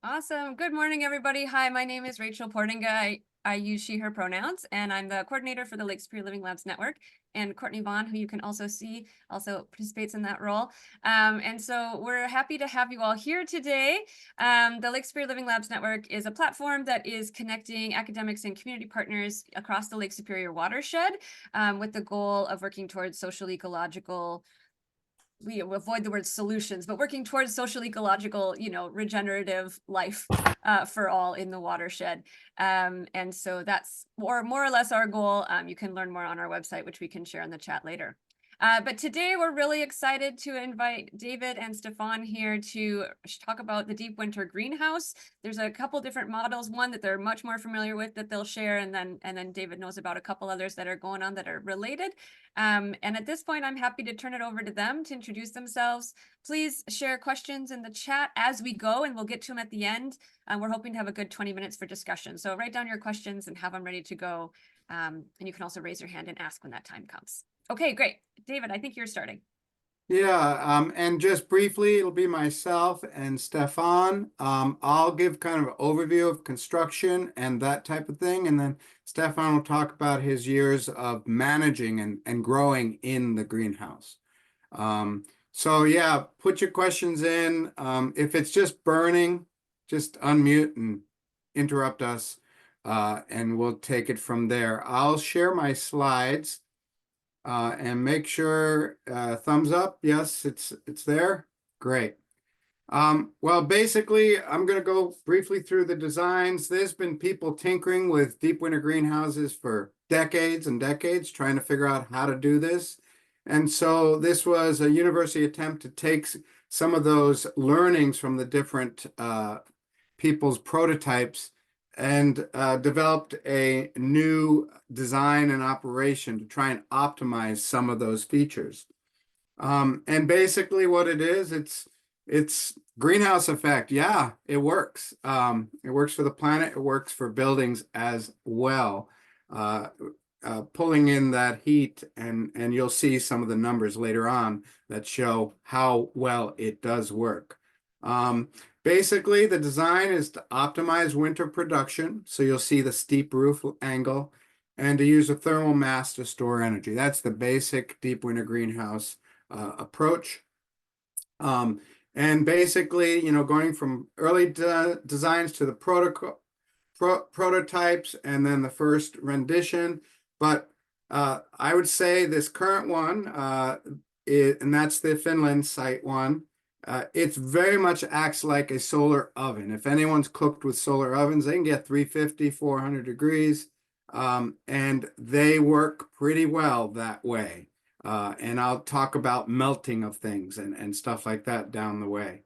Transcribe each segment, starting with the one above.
Awesome. Good morning, everybody. Hi, my name is Rachel Portinga. I use she, her pronouns, and I'm the coordinator for the Lake Superior Living Labs Network. And Courtney Vaughn, who you can also see, also participates in that role. And so we're happy to have you all here today. The Lake Superior Living Labs Network is a platform that is connecting academics and community partners across the Lake Superior watershed with the goal of working towards social ecological we avoid the word solutions, but working towards social ecological, regenerative life for all in the watershed. And so that's more or less our goal. You can learn more on our website, which we can share in the chat later. But today we're really excited to invite David and Stefan here to talk about the deep winter greenhouse. There's a couple different models, one that they're much more familiar with that they'll share, and then David knows about a couple others that are going on that are related. And at this point, I'm happy to turn it over to them to introduce themselves. Please share questions in the chat as we go, and we'll get to them at the end. We're hoping to have a good 20 minutes for discussion. So write down your questions and have them ready to go. And you can also raise your hand and ask when that time comes. Okay, great. David, I think you're starting. Yeah, and just briefly, it'll be myself and Stefan. I'll give kind of an overview of construction and that type of thing, and then Stefan will talk about his years of managing and growing in the greenhouse. So yeah, put your questions in. If it's just burning, just unmute and interrupt us, and we'll take it from there. I'll share my slides. And make sure thumbs up. Yes, it's there. Great. Well, basically, I'm going to go briefly through the designs. There's been people tinkering with deep winter greenhouses for decades and decades, trying to figure out how to do this. And so this was a university attempt to take some of those learnings from the different people's prototypes and developed a new design and operation to try and optimize some of those features. And basically what it is, it's greenhouse effect. Yeah, it works. It works for the planet. It works for buildings as well. Pulling in that heat, and you'll see some of the numbers later on that show how well it does work. Basically, the design is to optimize winter production. So you'll see the steep roof angle and to use a thermal mass to store energy. That's the basic deep winter greenhouse approach. And basically, going from early designs to the prototypes and then the first rendition. But I would say this current one, and that's the Finland site one, it very much acts like a solar oven. If anyone's cooked with solar ovens, they can get 350, 400 degrees, and they work pretty well that way. And I'll talk about melting of things and stuff like that down the way.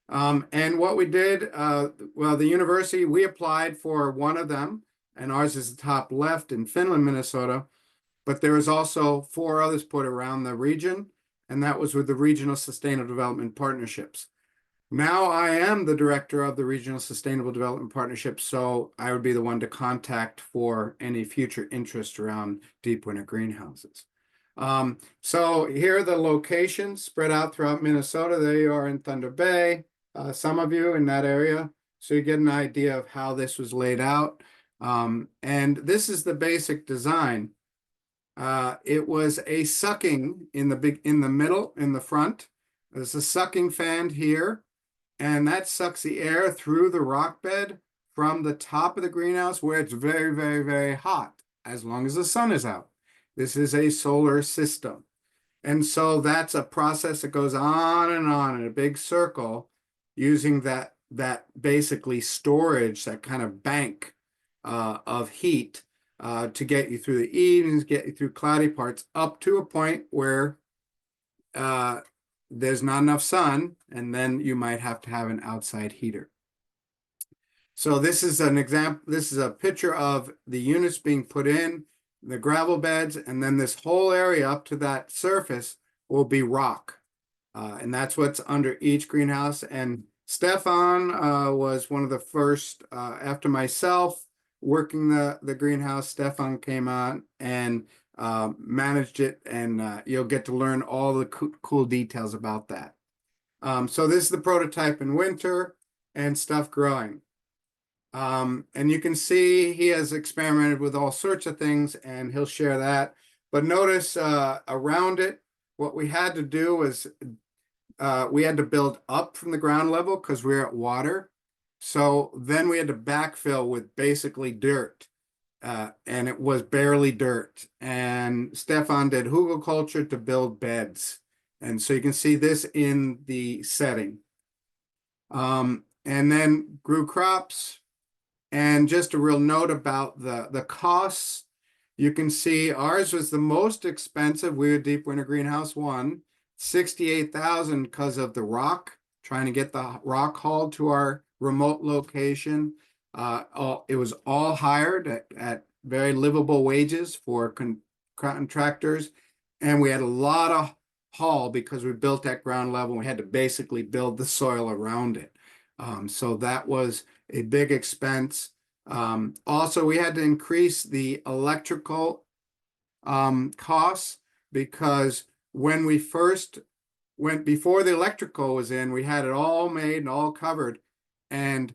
And what we did, well, the university, we applied for one of them, and ours is the top left in Finland, Minnesota, but there was also 4 others put around the region, and that was with the Regional Sustainable Development Partnerships. Now I am the director of the Regional Sustainable Development Partnerships, so I would be the one to contact for any future interest around deep winter greenhouses. So here are the locations spread out throughout Minnesota. They are in Thunder Bay, some of you in that area, so you get an idea of how this was laid out. And this is the basic design. It was a sucking in the middle, in the front. There's a sucking fan here, and that sucks the air through the rock bed from the top of the greenhouse where it's very, very, very hot, as long as the sun is out. This is a solar system. And so that's a process that goes on in a big circle using that basically storage, that kind of bank of heat to get you through the evenings, get you through cloudy parts, up to a point where there's not enough sun, and then you might have to have an outside heater. So this is an example. This is a picture of the units being put in, the gravel beds, and then this whole area up to that surface will be rock. And that's what's under each greenhouse. And Stefan was one of the first, after myself, working the greenhouse. Stefan came on and managed it, and you'll get to learn all the cool details about that. So this is the prototype in winter. and stuff growing. And you can see he has experimented with all sorts of things, and he'll share that. But notice around it, what we had to do was we had to build up from the ground level because we we're at water. So then we had to backfill with basically dirt. And it was barely dirt. And Stefan did hugelkultur to build beds. And so you can see this in the setting. And then grew crops. And just a real note about the costs. You can see ours was the most expensive. We were Deep Winter Greenhouse 1, 68,000 because of the rock, trying to get the rock hauled to our remote location. It was all hired at very livable wages for contractors. And we had a lot of haul because we built at ground level. We had to basically build the soil around it. So that was a big expense. Also, we had to increase the electrical costs because when we first went, before the electrical was in, we had it all made and all covered. And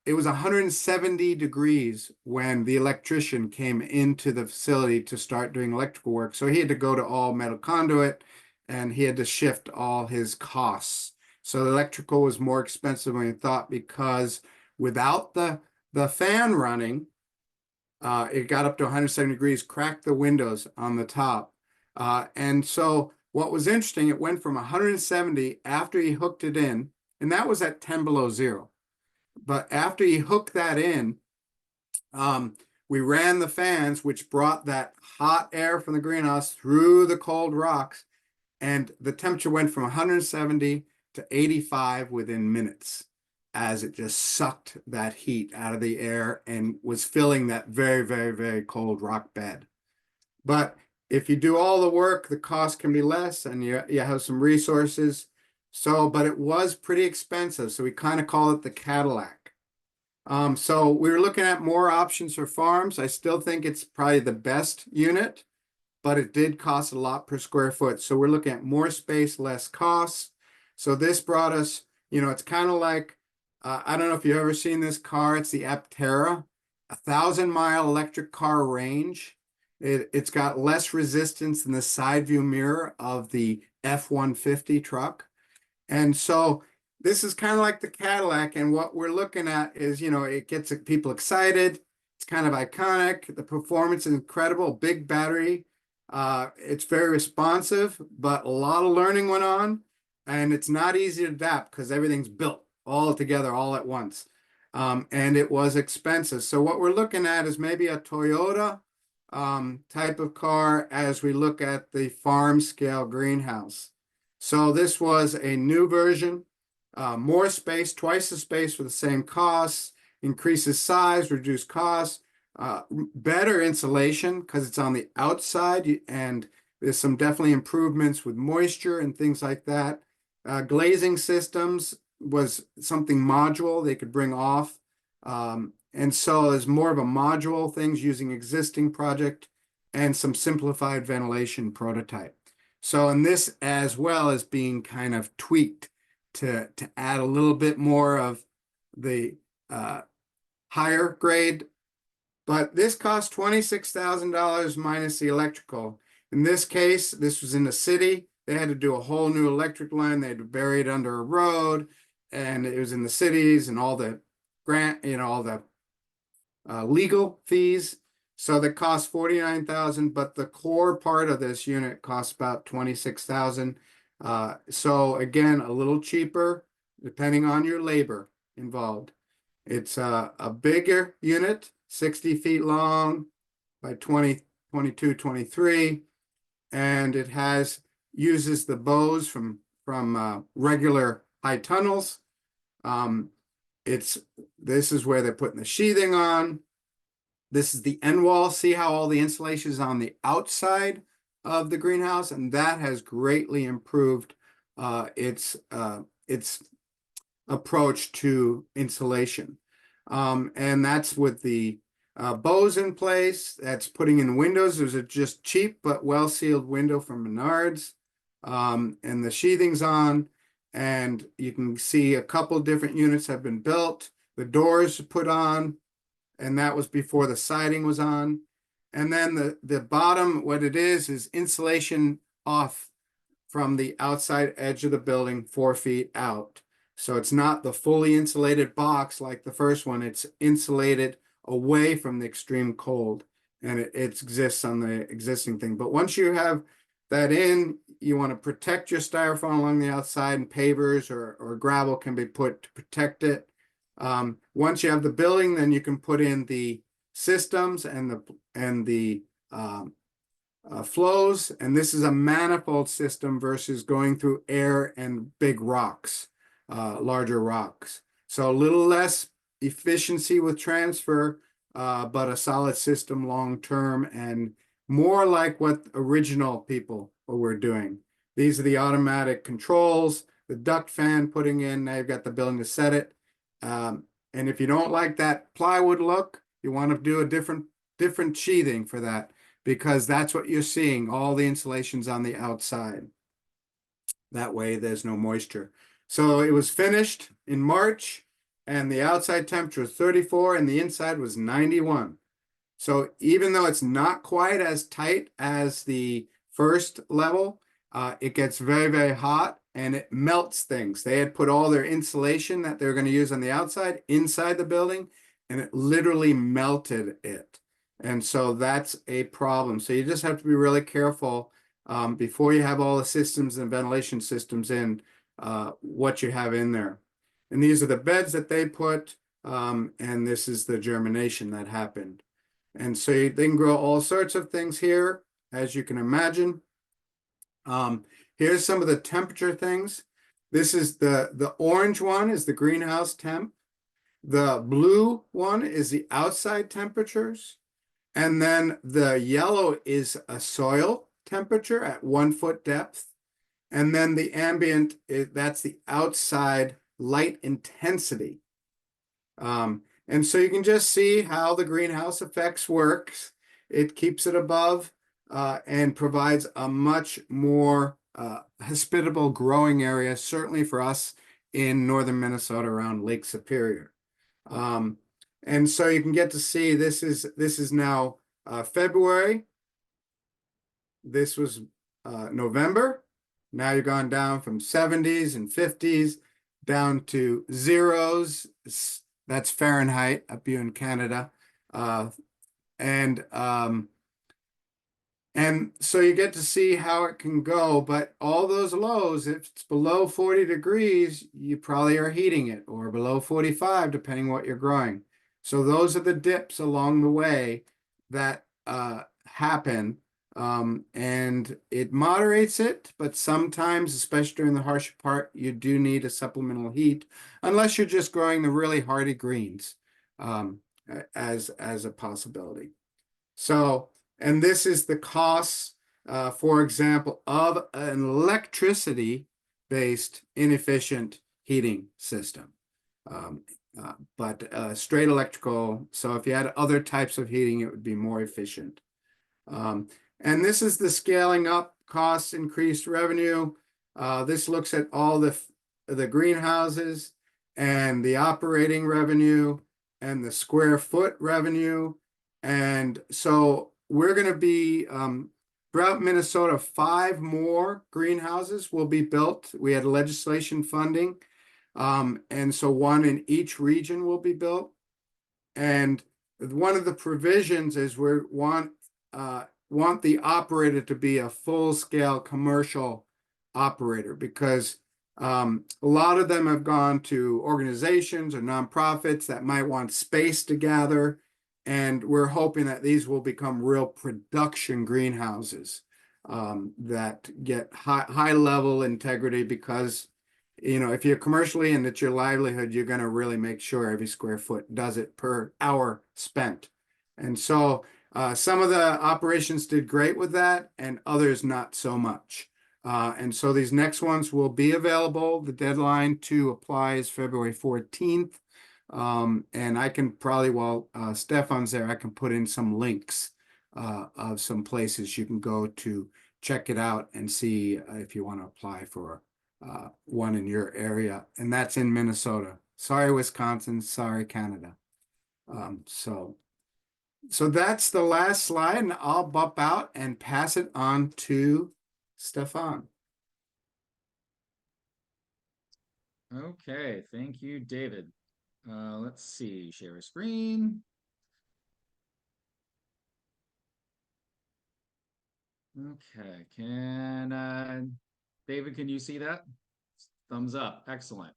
it was 170 degrees when the electrician came into the facility to start doing electrical work. So he had to go to all metal conduit and he had to shift all his costs. So the electrical was more expensive than we thought because without the fan running, it got up to 170 degrees, cracked the windows on the top. And so what was interesting, it went from 170 after he hooked it in, and that was at 10 below zero. But after he hooked that in, we ran the fans, which brought that hot air from the greenhouse through the cold rocks, and the temperature went from 170 to 85 within minutes as it just sucked that heat out of the air and was filling that very, very, very cold rock bed. But if you do all the work, the cost can be less and you have some resources. So, but it was pretty expensive. So we kind of call it the Cadillac. So we were looking at more options for farms. I still think it's probably the best unit, but it did cost a lot per square foot. So we're looking at more space, less costs. So this brought us, it's kind of like, I don't know if you've ever seen this car. It's the Aptera, 1,000-mile electric car range. It's got less resistance than the side view mirror of the F-150 truck. And so this is kind of like the Cadillac. And what we're looking at is, it gets people excited. It's kind of iconic. The performance is incredible, big battery. It's very responsive, but a lot of learning went on. And it's not easy to adapt because everything's built all together all at once. And it was expensive. So what we're looking at is maybe a Toyota type of car as we look at the farm scale greenhouse. So this was a new version, more space, twice the space for the same costs, increases size, reduce costs, better insulation because it's on the outside and there's some definitely improvements with moisture and things like that. Glazing systems was something module they could bring off. And so there's more of a module things using existing project and some simplified ventilation prototype. So in this as well as being kind of tweaked to add a little bit more of the higher grade. But this cost $26,000 minus the electrical. In this case, this was in the city. They had to do a whole new electric line. They had to bury it under a road, and it was in the cities and all the grant, all the legal fees. So that cost $49,000, but the core part of this unit costs about $26,000. So again, a little cheaper depending on your labor involved. It's a bigger unit, 60 feet long by 20, 22, 23, and it uses the bows from regular high tunnels. This is where they're putting the sheathing on. This is the end wall. See how all the insulation is on the outside of the greenhouse, and that has greatly improved its approach to insulation. And that's with the bows in place. That's putting in windows. There's a just cheap but well-sealed window from Menards. And the sheathing's on. and you can see a couple different units have been built. The doors put on, and that was before the siding was on. And then the bottom, what it is insulation off from the outside edge of the building 4 feet out. So it's not the fully insulated box like the first one. It's insulated away from the extreme cold, and it exists on the existing thing. But once you have that in, you want to protect your styrofoam along the outside, and pavers or gravel can be put to protect it. Once you have the building, then you can put in the systems and the flows, and this is a manifold system versus going through air and big rocks, larger rocks. So a little less efficiency with transfer, but a solid system long term, and more like what original people were doing. These are the automatic controls, the duct fan putting in, now you've got the building to set it. And if you don't like that plywood look, you want to do a different sheathing for that, because that's what you're seeing, all the insulation's on the outside. That way there's no moisture. So it was finished in March, and the outside temperature was 34 and the inside was 91. So even though it's not quite as tight as the first level, it gets very, very hot and it melts things. They had put all their insulation that they were going to use on the outside inside the building, and it literally melted it. And so that's a problem. So you just have to be really careful before you have all the systems and ventilation systems in, what you have in there. And these are the beds that they put, and this is the germination that happened. And so they can grow all sorts of things here, as you can imagine. Here's some of the temperature things. This is the orange one is the greenhouse temp. The blue one is the outside temperatures. And then the yellow is a soil temperature at 1 foot depth. And then the ambient, that's the outside light intensity. And so you can just see how the greenhouse effects works. It keeps it above and provides a much more hospitable growing area, certainly for us in northern Minnesota around Lake Superior. And so you can get to see this is now February. This was November. Now you've gone down from 70s and 50s down to zeros. That's Fahrenheit up here in Canada. And so you get to see how it can go, but all those lows, if it's below 40 degrees, you probably are heating it, or below 45, depending what you're growing. So those are the dips along the way that happen, and it moderates it, but sometimes, especially during the harsher part, you do need a supplemental heat, unless you're just growing the really hardy greens as a possibility. So, and this is the costs, for example, of an electricity-based inefficient heating system. But straight electrical, so if you had other types of heating, it would be more efficient. And this is the scaling up costs, increased revenue. This looks at all the greenhouses and the operating revenue and the square foot revenue. And so we're going to be, throughout Minnesota, 5 more greenhouses will be built. We had legislation funding. And so 1 in each region will be built. And one of the provisions is we want the operator to be a full-scale commercial operator, because a lot of them have gone to organizations or nonprofits that might want space to gather. And we're hoping that these will become real production greenhouses that get high level integrity, because, you know, if you're commercially and it's your livelihood, you're going to really make sure every square foot does it per hour spent. And so some of the operations did great with that, and others not so much. And so these next ones will be available. The deadline to apply is February 14th. And I can probably, while Stefan's there, I can put in some links of some places you can go to check it out and see if you want to apply for one in your area, and that's in Minnesota. Sorry, Wisconsin. Sorry, Canada. So that's the last slide, and I'll bump out and pass it on to Stefan. Okay, thank you, David. Let's see, share a screen. Okay, David, can you see that? Thumbs up, excellent.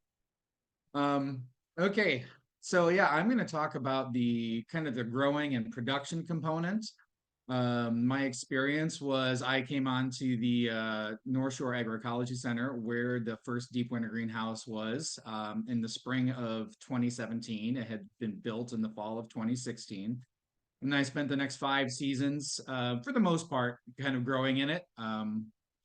Okay, so yeah, I'm going to talk about the kind of the growing and production component. My experience was I came on to the North Shore Agroecology Center where the first deep winter greenhouse was in the spring of 2017. It had been built in the fall of 2016. And I spent the next 5 seasons, for the most part, kind of growing in it. A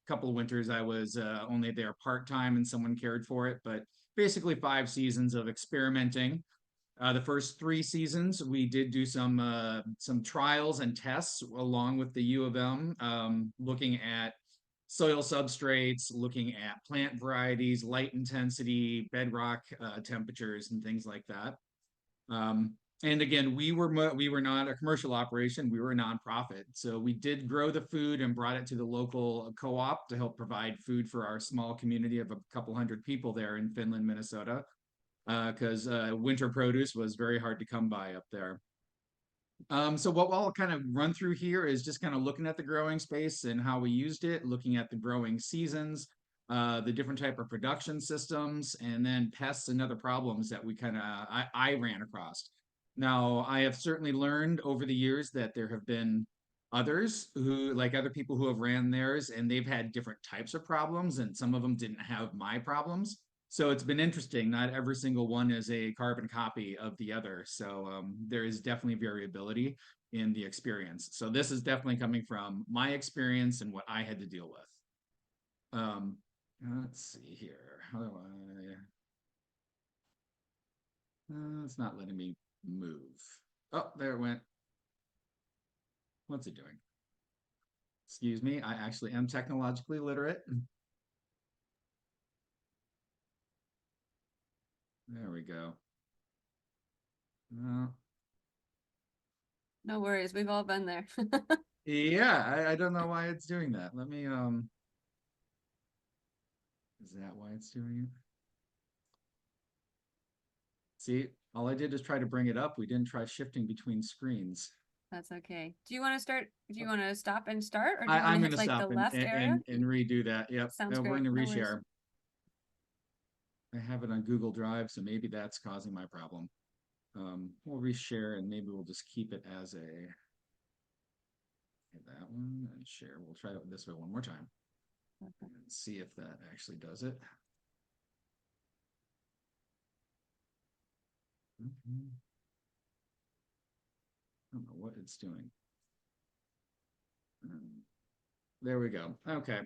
couple of winters I was only there part-time and someone cared for it, but basically 5 seasons of experimenting. The first 3 seasons, we did do some trials and tests along with the U of M, looking at soil substrates, looking at plant varieties, light intensity, bedrock temperatures, and things like that. And again, we were not a commercial operation; we were a nonprofit. So we did grow the food and brought it to the local co-op to help provide food for our small community of a couple hundred people there in Finland, Minnesota, because winter produce was very hard to come by up there. So what I'll kind of run through here is just kind of looking at the growing space and how we used it, looking at the growing seasons, the different type of production systems, and then pests and other problems that we kind of I ran across. Now, I have certainly learned over the years that there have been others who, like other people who have ran theirs, and they've had different types of problems, and some of them didn't have my problems. So it's been interesting. Not every single one is a carbon copy of the other. So there is definitely variability in the experience. So this is definitely coming from my experience and what I had to deal with. Let's see here. How do I? It's not letting me move. Oh, there it went. What's it doing? Excuse me, I actually am technologically literate. There we go. No worries, we've all been there. Yeah, I don't know why it's doing that. Let me, is that why it's doing it? See, all I did is try to bring it up. We didn't try shifting between screens. That's okay. Do you want to start? Do you want to stop and start, or do you want I'm to going hit to like the stop left area? and redo that. Yep. Sounds We're great. going to No worries. reshare. I have it on Google Drive, so maybe that's causing my problem. We'll reshare and maybe we'll just keep it as a that one and share. We'll try it this way one more time and see if that actually does it. I don't know what it's doing. There we go. Okay.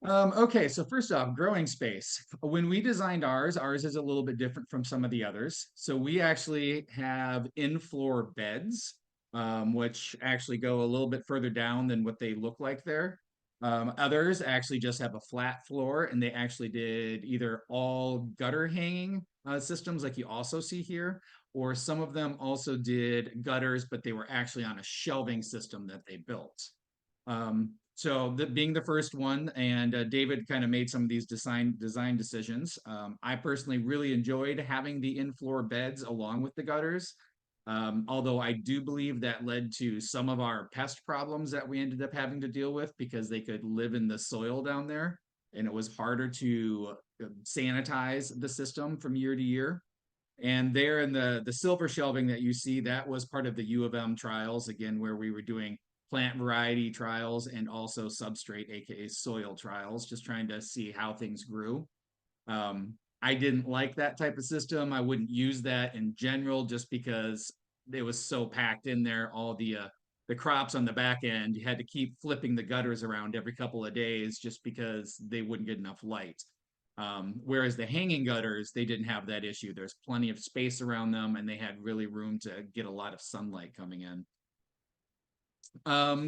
Okay, so first off, growing space. When we designed ours is a little bit different from some of the others. So we actually have in-floor beds, which actually go a little bit further down than what they look like there. Others actually just have a flat floor, and they actually did either all gutter hanging systems like you also see here, or some of them also did gutters, but they were actually on a shelving system that they built. So being the first one, and David kind of made some of these design decisions. I personally really enjoyed having the in-floor beds along with the gutters. Although I do believe that led to some of our pest problems that we ended up having to deal with because they could live in the soil down there, and it was harder to sanitize the system from year to year. And there in the silver shelving that you see, that was part of the U of M trials, again, where we were doing plant variety trials and also substrate, aka soil trials, just trying to see how things grew. I didn't like that type of system. I wouldn't use that in general just because it was so packed in there. All the crops on the back end, you had to keep flipping the gutters around every couple of days just because they wouldn't get enough light. Whereas the hanging gutters, they didn't have that issue. There's plenty of space around them and they had really room to get a lot of sunlight coming in.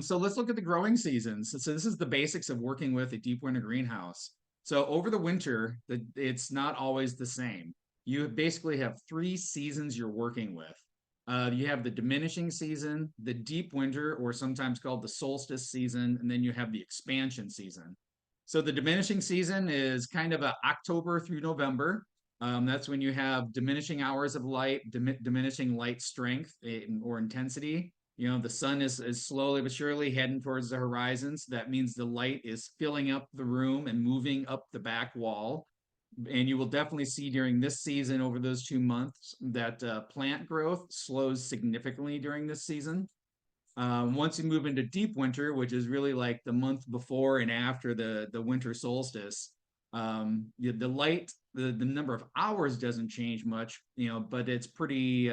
So let's look at the growing seasons. So this is the basics of working with a deep winter greenhouse. So over the winter, it's not always the same. You basically have 3 seasons you're working with. You have the diminishing season, the deep winter, or sometimes called the solstice season, and then you have the expansion season. So the diminishing season is kind of a October through November. That's when you have diminishing hours of light, diminishing light strength or intensity. You know, the sun is slowly but surely heading towards the horizon. So that means the light is filling up the room and moving up the back wall. And you will definitely see during this season, over those 2 months, that plant growth slows significantly during this season. Once you move into deep winter, which is really like the month before and after the winter solstice, the light, the number of hours doesn't change much, you know, but it's pretty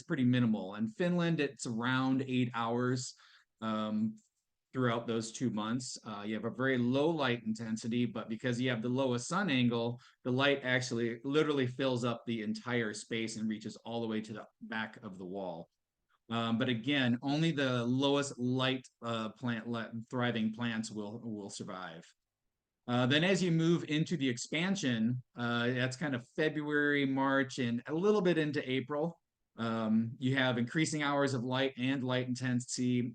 minimal. In Finland, it's around 8 hours throughout those 2 months. You have a very low light intensity, but because you have the lowest sun angle, the light actually literally fills up the entire space and reaches all the way to the back of the wall. But again, only the lowest light thriving plants will survive. Then as you move into the expansion, that's kind of February, March, and a little bit into April. You have increasing hours of light and light intensity.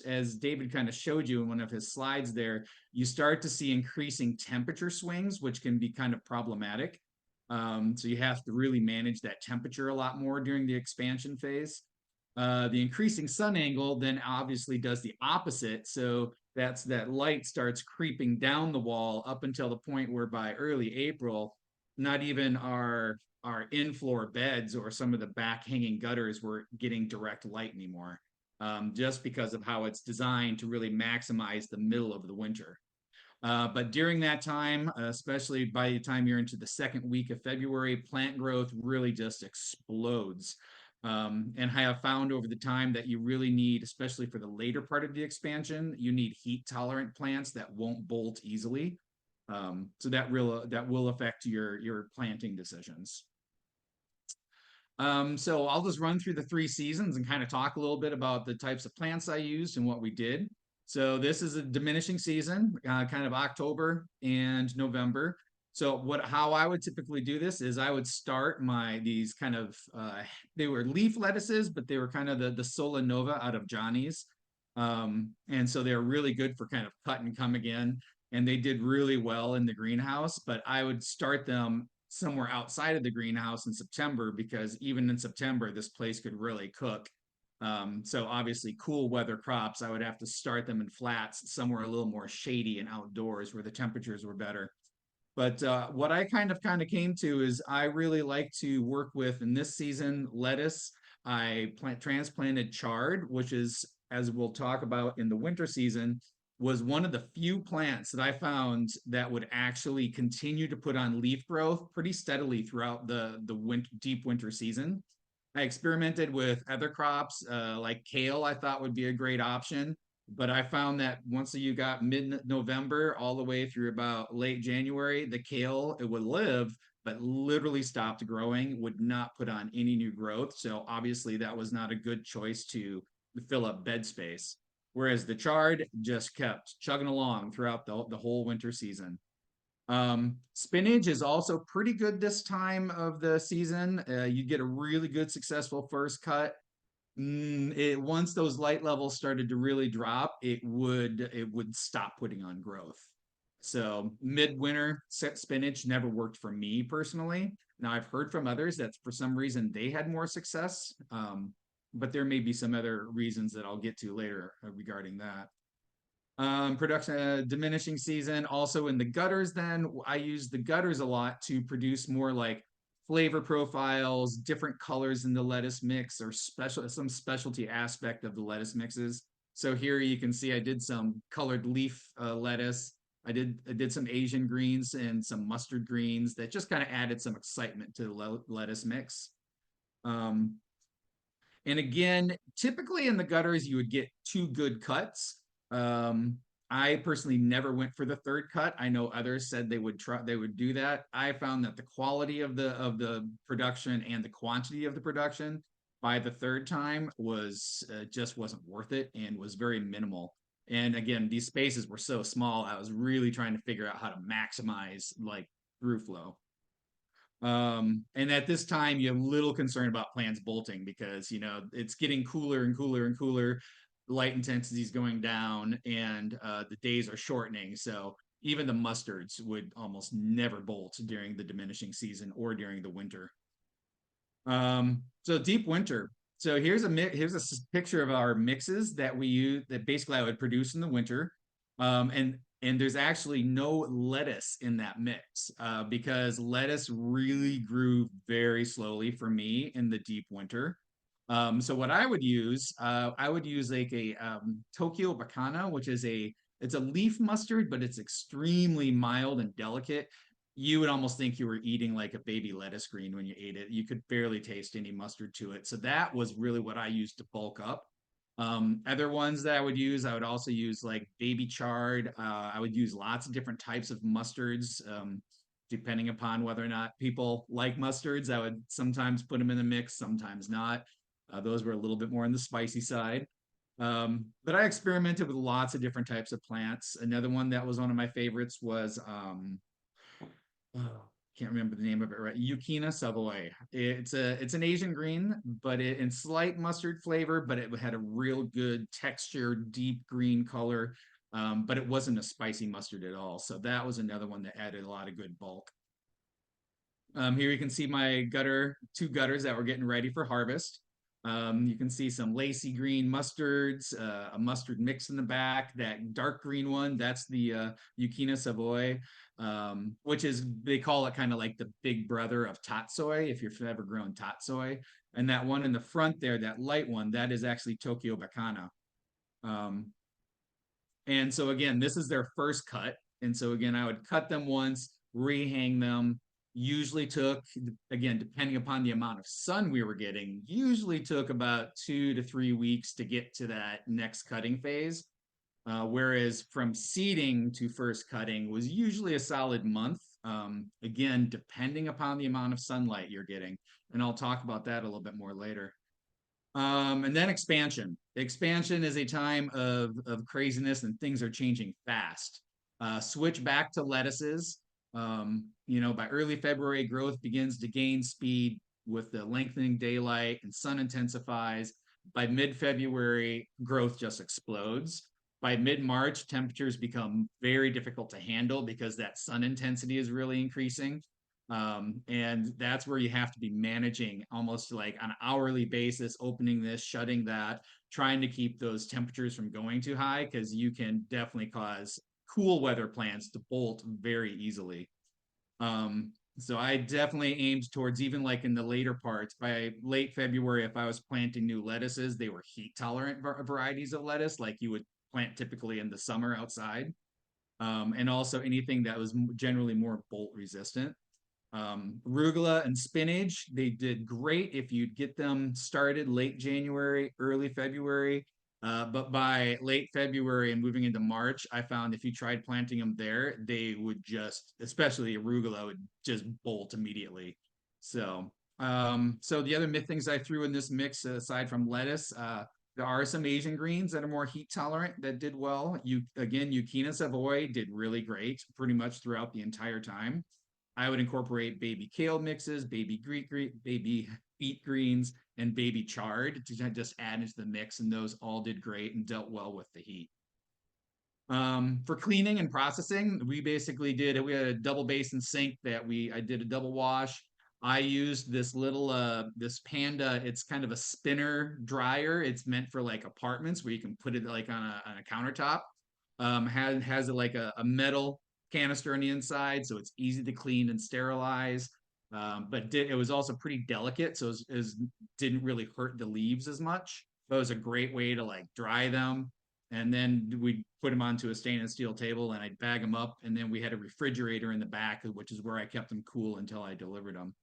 As David kind of showed you in one of his slides there, you start to see increasing temperature swings, which can be kind of problematic. So you have to really manage that temperature a lot more during the expansion phase. The increasing sun angle then obviously does the opposite. So that light starts creeping down the wall up until the point where by early April, not even our in-floor beds or some of the back hanging gutters were getting direct light anymore, just because of how it's designed to really maximize the middle of the winter. But during that time, especially by the time you're into the second week of February, plant growth really just explodes. And I have found over the time that you really need, especially for the later part of the expansion, you need heat tolerant plants that won't bolt easily. So that will affect your planting decisions. So I'll just run through the 3 seasons and kind of talk a little bit about the types of plants I used and what we did. So this is a diminishing season, kind of October and November. So how I would typically do this is I would start these kind of, they were leaf lettuces, but they were kind of the Solanova out of Johnny's. And so they're really good for kind of cut and come again. And they did really well in the greenhouse, but I would start them somewhere outside of the greenhouse in September, because even in September, this place could really cook. So obviously cool weather crops, I would have to start them in flats somewhere a little more shady and outdoors where the temperatures were better. But what I kind of came to is I really like to work with, in this season, lettuce. I transplanted chard, which is, as we'll talk about in the winter season, was one of the few plants that I found that would actually continue to put on leaf growth pretty steadily throughout the deep winter season. I experimented with other crops like kale. I thought would be a great option, but I found that once you got mid-November all the way through about late January, the kale, it would live, but literally stopped growing, would not put on any new growth. So obviously that was not a good choice to fill up bed space. Whereas the chard just kept chugging along throughout the whole winter season. Spinach is also pretty good this time of the season. You get a really good successful first cut. Once those light levels started to really drop, it would stop putting on growth. So midwinter spinach never worked for me personally. Now I've heard from others that for some reason they had more success, but there may be some other reasons that I'll get to later regarding that. Production diminishing season. Also in the gutters, then I use the gutters a lot to produce more like flavor profiles, different colors in the lettuce mix, or some specialty aspect of the lettuce mixes. So here you can see I did some colored leaf lettuce. I did some Asian greens and some mustard greens that just kind of added some excitement to the lettuce mix. And again, typically in the gutters, you would get 2 good cuts. I personally never went for the third cut. I know others said they would do that. I found that the quality of the production and the quantity of the production by the third time was just wasn't worth it and was very minimal. And again, these spaces were so small, I was really trying to figure out how to maximize like through flow. And at this time, you have little concern about plants bolting because, you know, it's getting cooler and cooler and cooler. Light intensity is going down and the days are shortening. So even the mustards would almost never bolt during the diminishing season or during the winter. So deep winter. So here's a picture of our mixes that we use that basically I would produce in the winter. And there's actually no lettuce in that mix because lettuce really grew very slowly for me in the deep winter. So what I would use like a Tokyo Bacana, which is it's a leaf mustard, but it's extremely mild and delicate. You would almost think you were eating like a baby lettuce green when you ate it. You could barely taste any mustard to it. So that was really what I used to bulk up. Other ones that I would also use like baby chard. I would use lots of different types of mustards, depending upon whether or not people like mustards. I would sometimes put them in the mix, sometimes not. Those were a little bit more on the spicy side. But I experimented with lots of different types of plants. Another one that was one of my favorites was can't remember the name of it right. Yucchina Savoy. It's an Asian green, but in slight mustard flavor, but it had a real good texture, deep green color. But it wasn't a spicy mustard at all. So that was another one that added a lot of good bulk. Here you can see my two gutters that were getting ready for harvest. You can see some lacy green mustards, a mustard mix in the back. That dark green one, that's the Yucchina Savoy, which is, they call it kind of like the big brother of tatsoi, if you've ever grown tatsoi. And that one in the front there, that light one, that is actually Tokyo Bacana. And so again, this is their first cut. And so again, I would cut them once, rehang them. Usually took, again, depending upon the amount of sun we were getting, usually took about 2 to 3 weeks to get to that next cutting phase. Whereas from seeding to first cutting was usually a solid month. Again, depending upon the amount of sunlight you're getting. And I'll talk about that a little bit more later. And then expansion. Expansion is a time of craziness and things are changing fast. Switch back to lettuces. You know, by early February, growth begins to gain speed with the lengthening daylight and sun intensifies. By mid-February, growth just explodes. By mid-March, temperatures become very difficult to handle because that sun intensity is really increasing. And that's where you have to be managing almost like on an hourly basis, opening this, shutting that, trying to keep those temperatures from going too high because you can definitely cause cool weather plants to bolt very easily. So I definitely aimed towards, even like in the later parts, by late February, if I was planting new lettuces, they were heat tolerant varieties of lettuce, like you would plant typically in the summer outside. And also anything that was generally more bolt resistant. Arugula and spinach, they did great if you'd get them started late January, early February. But by late February and moving into March, I found if you tried planting them there, they would just, especially arugula, would just bolt immediately. So, so the other things I threw in this mix, aside from lettuce, there are some Asian greens that are more heat tolerant that did well. Again, Yucchina Savoy did really great pretty much throughout the entire time. I would incorporate baby kale mixes, baby beet greens, and baby chard to just add into the mix, and those all did great and dealt well with the heat. For cleaning and processing, we had a double basin sink that I did a double wash. I used this little this Panda. It's kind of a spinner dryer. It's meant for like apartments where you can put it like on a countertop. Has like a metal canister on the inside, so it's easy to clean and sterilize. But it was also pretty delicate, so it didn't really hurt the leaves as much. But it was a great way to like dry them. And then we'd put them onto a stainless steel table and I'd bag them up. And then we had a refrigerator in the back, which is where I kept them cool until I delivered them.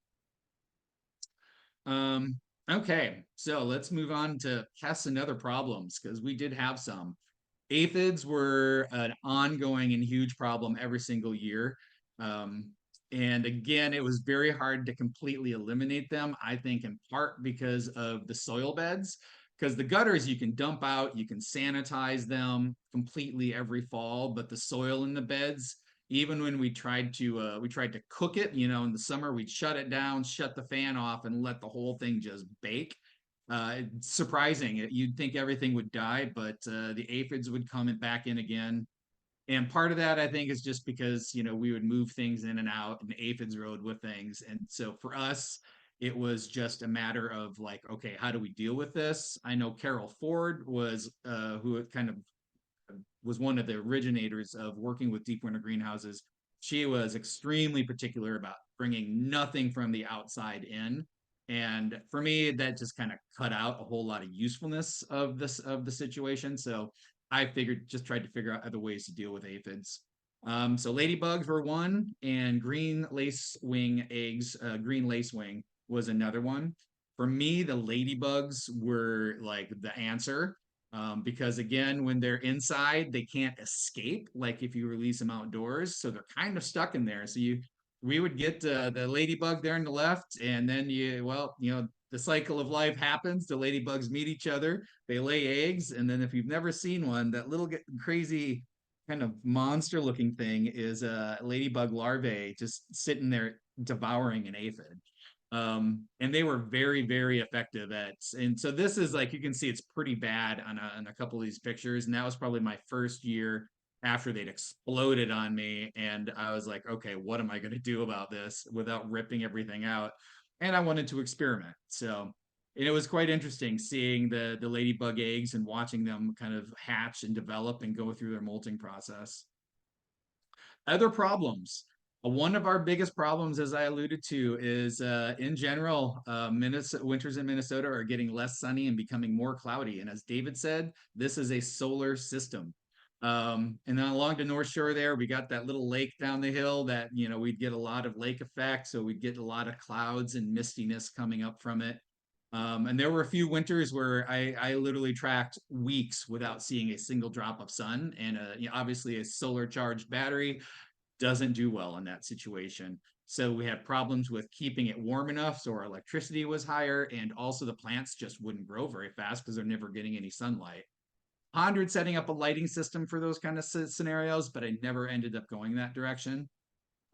Okay, so let's move on to pests and other problems because we did have some. Aphids were an ongoing and huge problem every single year. And again, it was very hard to completely eliminate them, I think in part because of the soil beds. because the gutters you can dump out, you can sanitize them completely every fall, but the soil in the beds, even when we tried to cook it, you know, in the summer, we'd shut it down, shut the fan off, and let the whole thing just bake. It's surprising. You'd think everything would die, but the aphids would come back in again. And part of that, I think, is just because, you know, we would move things in and out and aphids rode with things. And so for us, it was just a matter of like, okay, how do we deal with this? I know Carol Ford was, who kind of was one of the originators of working with deep winter greenhouses. She was extremely particular about bringing nothing from the outside in. And for me, that just kind of cut out a whole lot of usefulness of the situation. So I tried to figure out other ways to deal with aphids. So ladybugs were one, and green lacewing eggs, green lacewing was another one. For me, the ladybugs were like the answer. Because again, when they're inside, they can't escape like if you release them outdoors. So they're kind of stuck in there. So we would get the ladybug there on the left, and then the cycle of life happens. The ladybugs meet each other, they lay eggs, and then if you've never seen one, that little crazy kind of monster looking thing is a ladybug larvae just sitting there devouring an aphid. And they were very, very effective and so this is like, you can see it's pretty bad on a couple of these pictures. And that was probably my first year after they'd exploded on me. And I was like, okay, what am I going to do about this without ripping everything out? And I wanted to experiment. So, and it was quite interesting seeing the ladybug eggs and watching them kind of hatch and develop and go through their molting process. Other problems. One of our biggest problems, as I alluded to, is in general, winters in Minnesota are getting less sunny and becoming more cloudy. And as David said, this is a solar system. And then along the North Shore there, we got that little lake down the hill that, you know, we'd get a lot of lake effect. So we'd get a lot of clouds and mistiness coming up from it. And there were a few winters where I literally tracked weeks without seeing a single drop of sun. And obviously a solar charged battery doesn't do well in that situation. So we had problems with keeping it warm enough so our electricity was higher, and also the plants just wouldn't grow very fast because they're never getting any sunlight. Pondered setting up a lighting system for those kind of scenarios, but I never ended up going that direction.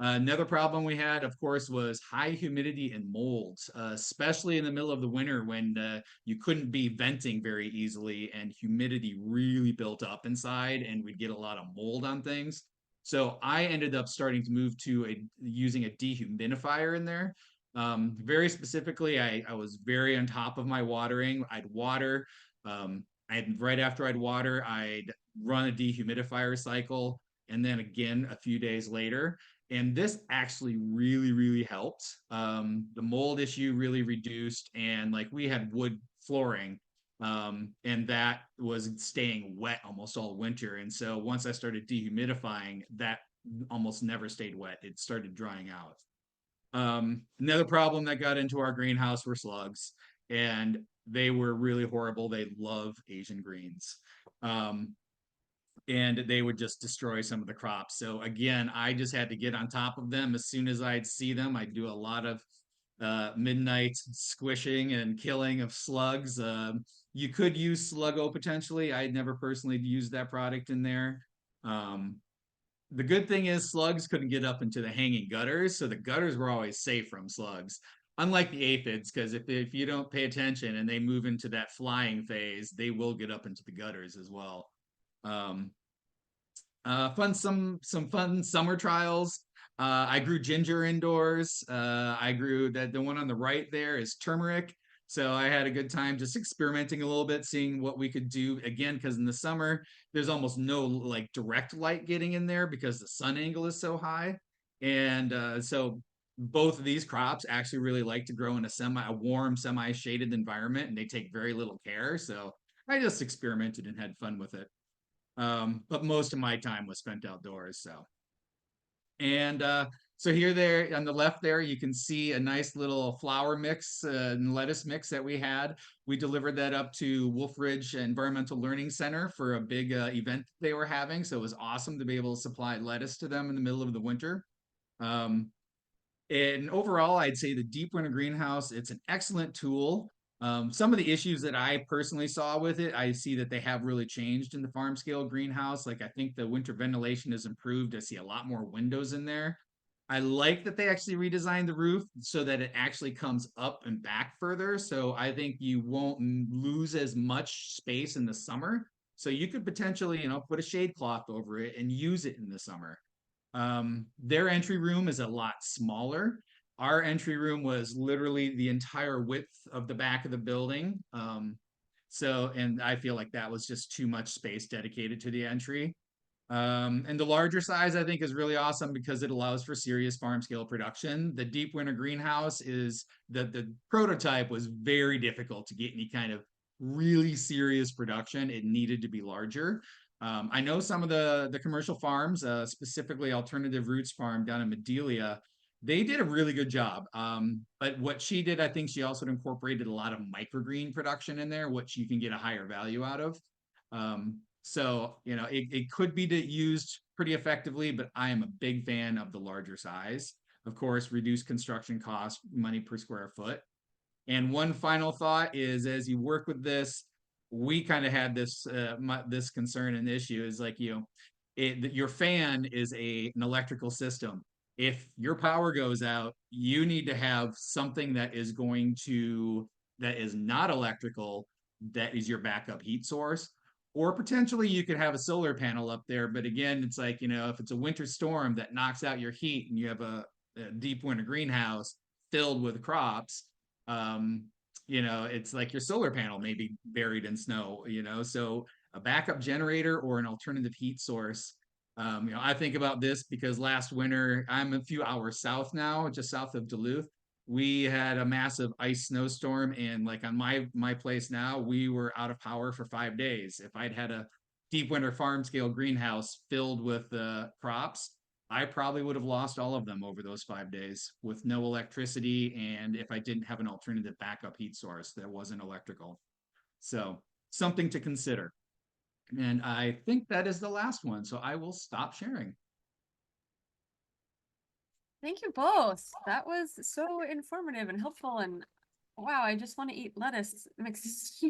Another problem we had, of course, was high humidity and mold, especially in the middle of the winter when you couldn't be venting very easily and humidity really built up inside and we'd get a lot of mold on things. So I ended up starting to move to using a dehumidifier in there. Very specifically, I was very on top of my watering. I'd water. Right after I'd water, I'd run a dehumidifier cycle, and then again a few days later. And this actually really, really helped. The mold issue really reduced, and like we had wood flooring, and that was staying wet almost all winter. And so once I started dehumidifying, that almost never stayed wet. It started drying out. Another problem that got into our greenhouse were slugs, and they were really horrible. They love Asian greens. And they would just destroy some of the crops. So again, I just had to get on top of them as soon as I'd see them. I'd do a lot of midnight squishing and killing of slugs. You could use Sluggo potentially. I'd never personally used that product in there. The good thing is slugs couldn't get up into the hanging gutters, so the gutters were always safe from slugs. Unlike the aphids, because if you don't pay attention and they move into that flying phase, they will get up into the gutters as well. Some fun summer trials. I grew ginger indoors. I grew the one on the right there is turmeric. So I had a good time just experimenting a little bit, seeing what we could do again, because in the summer, there's almost no like direct light getting in there because the sun angle is so high. And so both of these crops actually really like to grow in a warm, semi-shaded environment, and they take very little care. So I just experimented and had fun with it. But most of my time was spent outdoors. So here there on the left there, you can see a nice little flower mix and lettuce mix that we had. We delivered that up to Wolf Ridge Environmental Learning Center for a big event they were having. So it was awesome to be able to supply lettuce to them in the middle of the winter. And overall, I'd say the deep winter greenhouse, it's an excellent tool. Some of the issues that I personally saw with it, I see that they have really changed in the farm scale greenhouse. Like I think the winter ventilation has improved. I see a lot more windows in there. I like that they actually redesigned the roof so that it actually comes up and back further. So I think you won't lose as much space in the summer. So you could potentially, put a shade cloth over it and use it in the summer. Their entry room is a lot smaller. Our entry room was literally the entire width of the back of the building. And I feel like that was just too much space dedicated to the entry. And the larger size, I think, is really awesome because it allows for serious farm scale production. The deep winter greenhouse is the prototype was very difficult to get any kind of really serious production. It needed to be larger. I know some of the commercial farms, specifically Alternative Roots Farm down in Medelia, they did a really good job. But what she did, I think she also incorporated a lot of microgreen production in there, which you can get a higher value out of. So, it could be used pretty effectively, but I am a big fan of the larger size. Of course, reduce construction costs, money per square foot. And one final thought is, as you work with this, we kind of had this this concern and issue is like, your fan is an electrical system. If your power goes out, you need to have something that is not electrical, that is your backup heat source. Or potentially you could have a solar panel up there. But again, it's like, if it's a winter storm that knocks out your heat and you have a deep winter greenhouse filled with crops, it's like your solar panel may be buried in snow, so a backup generator or an alternative heat source. I think about this because last winter, I'm a few hours south now, just south of Duluth. We had a massive ice snowstorm, and like on my place now, we were out of power for 5 days. If I'd had a deep winter farm scale greenhouse filled with crops, I probably would have lost all of them over those 5 days with no electricity, and if I didn't have an alternative backup heat source that wasn't electrical. So something to consider. And I think that is the last one, so I will stop sharing. Thank you both. That was so informative and helpful, and wow, I just want to eat lettuce mixed.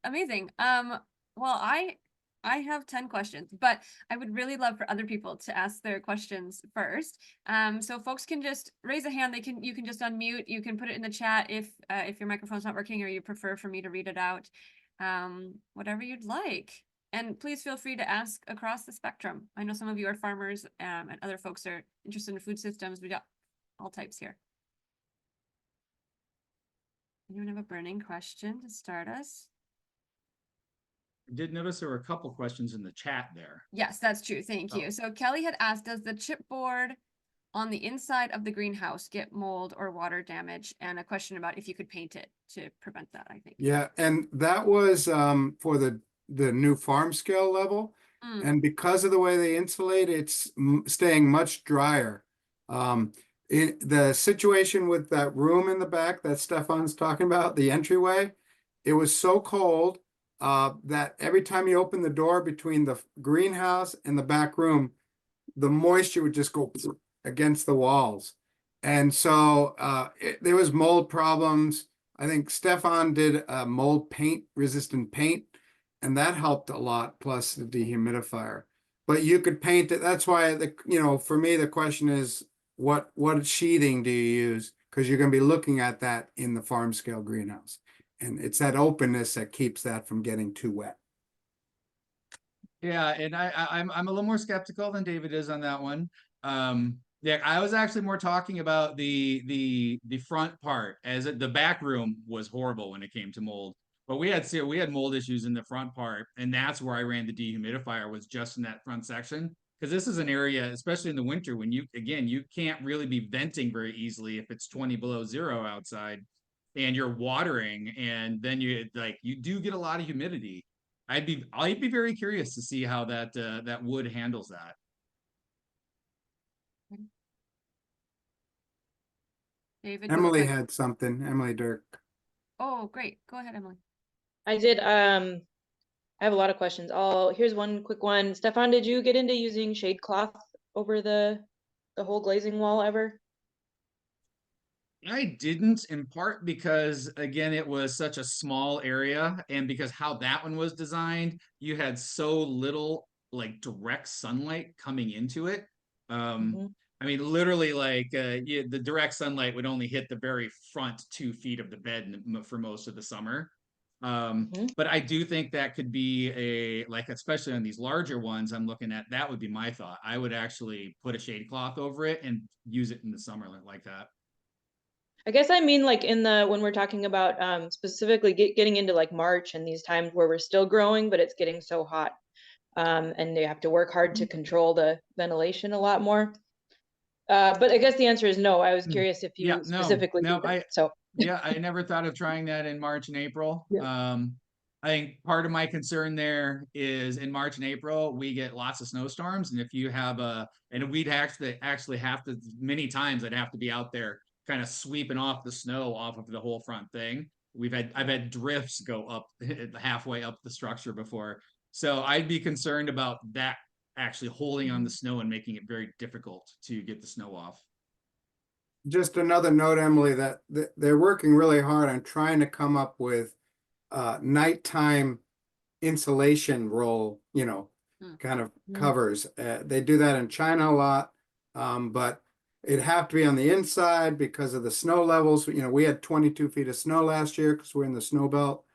Amazing. Well, I have 10 questions, but I would really love for other people to ask their questions first. So folks can just raise a hand. You can just unmute. You can put it in the chat if your microphone's not working or you prefer for me to read it out. Whatever you'd like. And please feel free to ask across the spectrum. I know some of you are farmers, and other folks are interested in food systems. We got all types here. Anyone have a burning question to start us? I did notice there were a couple questions in the chat there. Yes, that's true. Thank you. So Kelly had asked, does the chipboard on the inside of the greenhouse get mold or water damage? And a question about if you could paint it to prevent that, I think. Yeah, and that was for the new farm scale level. And because of the way they insulate, it's staying much drier. The situation with that room in the back that Stefan's talking about, the entryway, it was so cold that every time you open the door between the greenhouse and the back room, the moisture would just go against the walls. And so there was mold problems. I think Stefan did a mold resistant paint, and that helped a lot, plus the dehumidifier. But you could paint it. That's why for me, the question is, what sheathing do you use? Because you're going to be looking at that in the farm scale greenhouse. And it's that openness that keeps that from getting too wet. Yeah, and I'm a little more skeptical than David is on that one. Yeah, I was actually more talking about the front part, as the back room was horrible when it came to mold. But we had mold issues in the front part, and that's where I ran the dehumidifier, was just in that front section. Because this is an area, especially in the winter, when you can't really be venting very easily if it's 20 below zero outside and you're watering, and then you do get a lot of humidity. I'd be very curious to see how that wood handles that. David, Emily had something. Emily Dirk. Oh, great. Go ahead, Emily. I did. I have a lot of questions. Here's one quick one. Stefan, did you get into using shade cloth over the whole glazing wall ever? I didn't, in part because again, it was such a small area, and because how that one was designed, you had so little like direct sunlight coming into it. Um, Mhm. I mean, literally, like the direct sunlight would only hit the very front 2 feet of the bed for most of the summer. Mhm. But I do think that could be a like, especially on these larger ones I'm looking at, that would be my thought. I would actually put a shade cloth over it and use it in the summer like that. I guess I mean like in the when we're talking about specifically getting into like March and these times where we're still growing, but it's getting so hot. And they have to work hard to control the ventilation a lot more. But I guess the answer is no. I was Hmm. curious if Yeah, you no, specifically do no, that. So yeah, I never thought of trying that in March and April. yeah. I think part of my concern there is in March and April, we get lots of snowstorms. And if you have and we'd actually have to, many times I'd have to be out there kind of sweeping off the snow off of the whole front thing. I've had drifts go up halfway up the structure before. So I'd be concerned about that actually holding on the snow and making it very difficult to get the snow off. Just another note, Emily, that they're working really hard on trying to come up with nighttime insulation roll, kind of Mm. covers. They do that in China a lot, but it'd have to be on the inside because of the snow levels. We had 22 feet of snow last year because we're in the snow belt.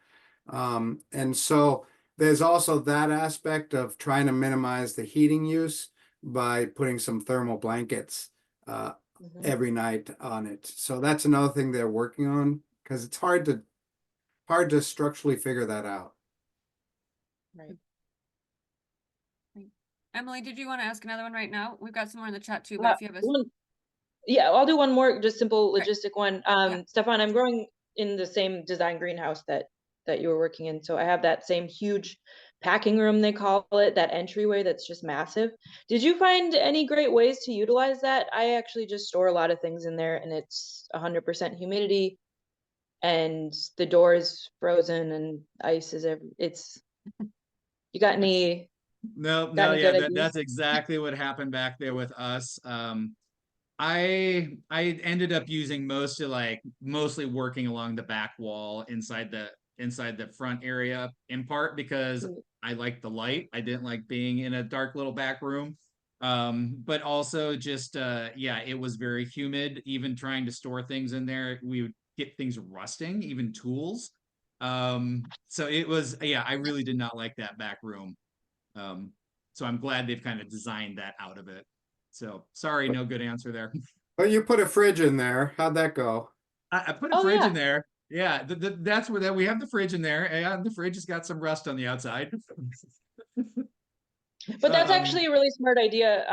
And so there's also that aspect of trying to minimize the heating use by putting some thermal blankets Mhm. every night on it. So that's another thing they're working on because it's hard to structurally figure that out. Right. Emily, did you want to ask another one right now? We've got some more in the chat too, but if you have a Yeah, I'll do one more, just simple Okay. logistic one. Yeah. Stefan, I'm growing in the same design greenhouse that you were working in. So I have that same huge packing room, they call it, that entryway that's just massive. Did you find any great ways to utilize that? I actually just store a lot of things in there and it's 100% humidity and the door is frozen and ice is it's you got any No, yeah, good ideas? that's exactly what happened back there with us. I ended up using mostly working along the back wall inside the front area, in part because I liked the light. I didn't like being in a dark little back room. But also just yeah, it was very humid. Even trying to store things in there, we would get things rusting, even tools. So it was, yeah, I really did not like that back room. So I'm glad they've kind of designed that out of it. So sorry, no good answer there. But you put a fridge in there. How'd that go? I put a Oh fridge yeah. in there. Yeah, that's where that we have the fridge in there. And the fridge has got some rust on the outside. But that's Um, actually a really smart idea.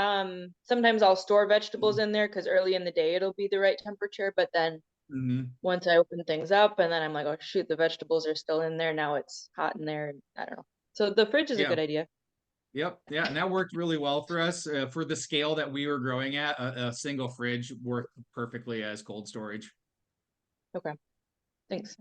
Sometimes I'll store vegetables in there because early in the day it'll be the right temperature. But then mhm. once I open things up and then I'm like, oh shoot, the vegetables are still in there. Now it's hot in there. And I don't know. So the fridge is a Yeah. good idea. Yep. Yeah, and that worked really well for us. For the scale that we were growing at, a single fridge worked perfectly as cold storage. Okay. Thanks.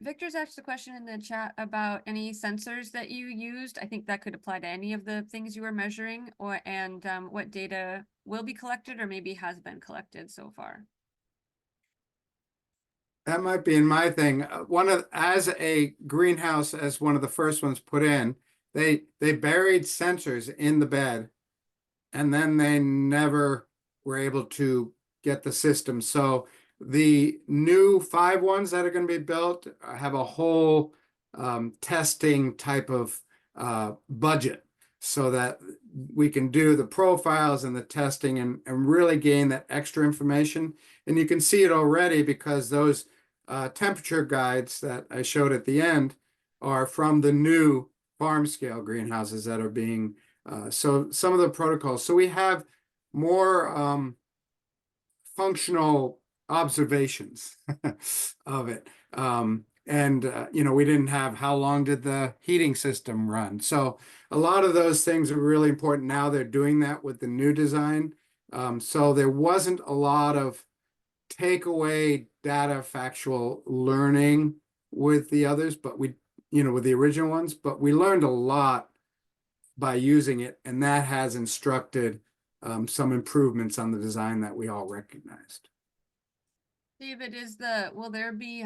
Victor's asked a question in the chat about any sensors that you used. I think that could apply to any of the things you were measuring, and what data will be collected or maybe has been collected so far. That might be in my thing. As a greenhouse, as one of the first ones put in, they buried sensors in the bed, and then they never were able to get the system. So the new 5 ones that are going to be built have a whole testing type of budget so that we can do the profiles and the testing and really gain that extra information. And you can see it already because those temperature guides that I showed at the end are from the new farm scale greenhouses that are being so some of the protocols. So we have more functional observations of it. We didn't have how long did the heating system run. So a lot of those things are really important. Now they're doing that with the new design. So there wasn't a lot of takeaway data factual learning with the others, but with the original ones, but we learned a lot by using it, and that has instructed some improvements on the design that we all recognized. David, will there be,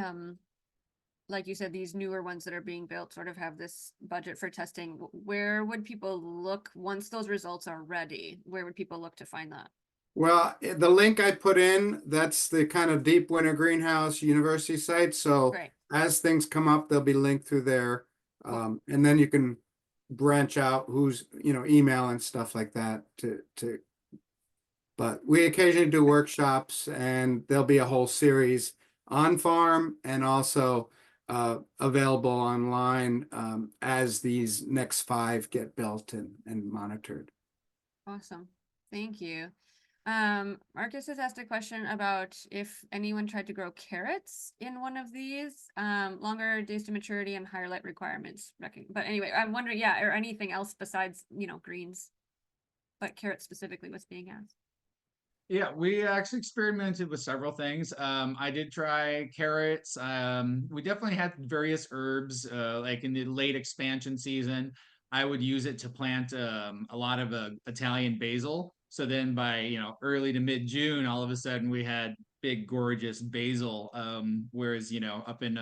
like you said, these newer ones that are being built sort of have this budget for testing? Where would people look once those results are ready? Where would people look to find that? Well, the link I put in, that's the kind of Deep Winter Greenhouse University site. So Great. as things come up, they'll be linked through there. And then you can branch out who's, email and stuff like that but we occasionally do workshops, and there'll be a whole series on farm and also available online as these next 5 get built and monitored. Awesome. Thank you. Marcus has asked a question about if anyone tried to grow carrots in one of these, longer days to maturity and higher light requirements. But anyway, I'm wondering, or anything else besides, greens, but carrots specifically was being asked. Yeah, we actually experimented with several things. I did try carrots. We definitely had various herbs, like in the late expansion season. I would use it to plant a lot of Italian basil. So then by, early to mid-June, all of a sudden we had big, gorgeous basil. Whereas, up in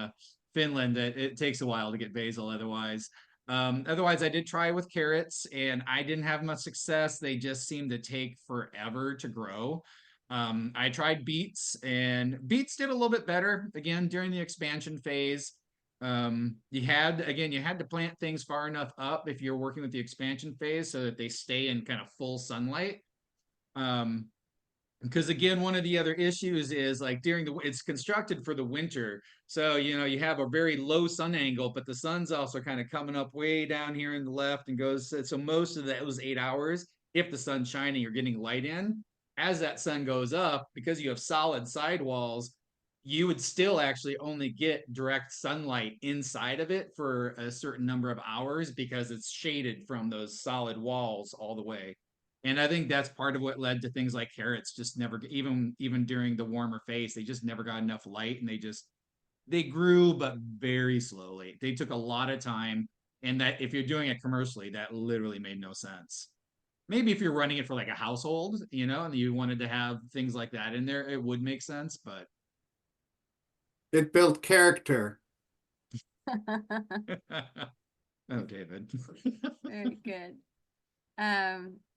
Finland, it takes a while to get basil otherwise. Otherwise, I did try with carrots and I didn't have much success. They just seemed to take forever to grow. I tried beets, and beets did a little bit better again during the expansion phase. You had to plant things far enough up if you're working with the expansion phase so that they stay in kind of full sunlight. Because again, one of the other issues is like it's constructed for the winter. So, you have a very low sun angle, but the sun's also kind of coming up way down here in the left and goes. So most of those 8 hours, if the sun's shining, you're getting light in. As that sun goes up, because you have solid sidewalls, you would still actually only get direct sunlight inside of it for a certain number of hours because it's shaded from those solid walls all the way. And I think that's part of what led to things like carrots just never, even during the warmer phase, they just never got enough light, and they grew, but very slowly. They took a lot of time. And that if you're doing it commercially, that literally made no sense. Maybe if you're running it for like a household, and you wanted to have things like that in there, it would make sense, but It built character. oh, David. Very good.